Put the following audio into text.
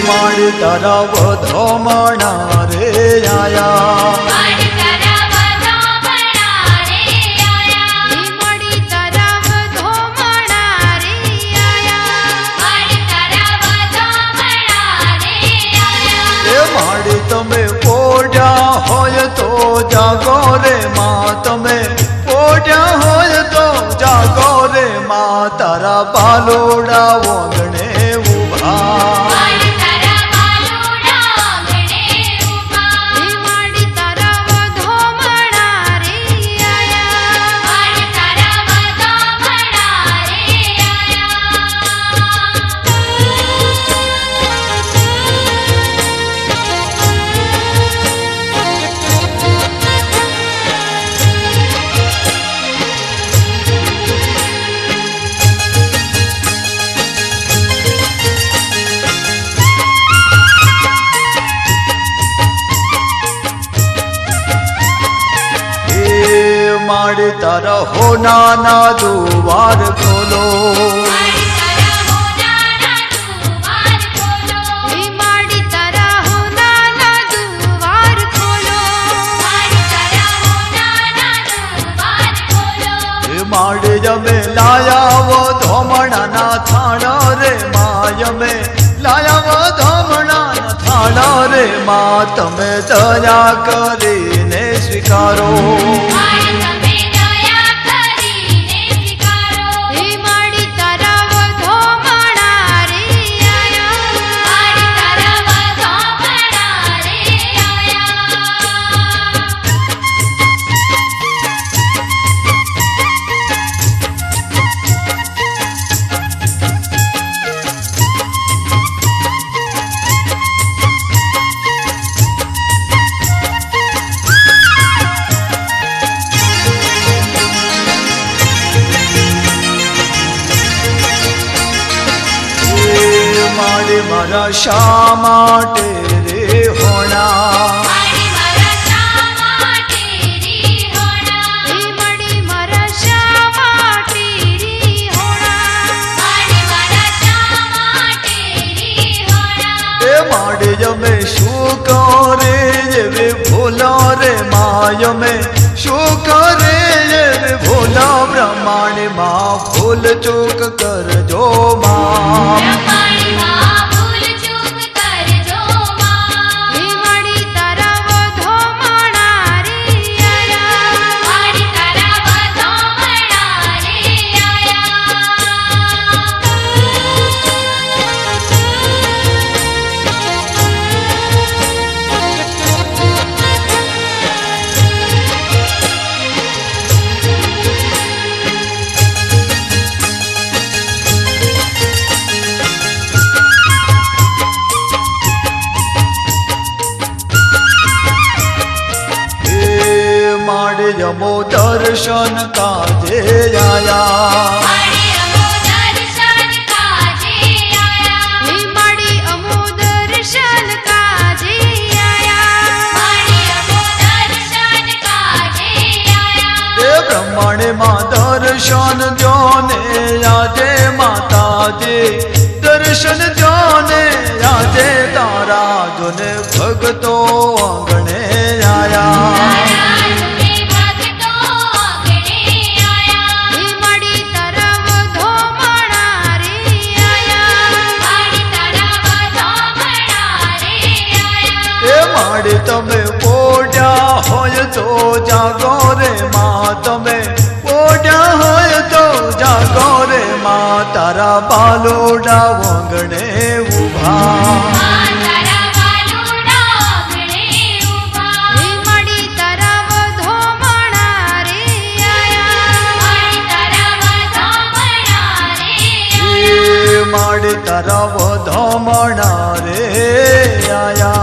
માડી તારા વધમણા રે આયા તમે પોઢ્યા હોય તો જાગો રે માં તમે પોઢ્યા હોય તો જાગો રે માં તારા બાલોડા ઓગણે ઉભા માડી તારા હોનાના દુવાર ખોલો માડી જમે લાયા ધોમણાના થાણા રે માયમે લાયા ધોમણાના થાણા રે માં તમે દયા કરીને સ્વીકારો મારા શા માટે રે હોણા માડે જમે શું કરે રે ભોલા રે માય મેં શું કરે રે ભોલા બ્રહ્માંડ માં ભૂલ ચૂક કરજો માં यमो दर्शन काजे आया ब्रह्मांड मां दर्शन जोने आजे माताजी दर्शन जोने आजे तारा जोने भगतो आंगणे आया તમે પોઢ્યા હોય તો જાગો રે માં તમે પોઢ્યા હોય તો જાગો રે માં તારા બાલોડા વંગણે ઉભા માડી તારા વધમણા રે આયા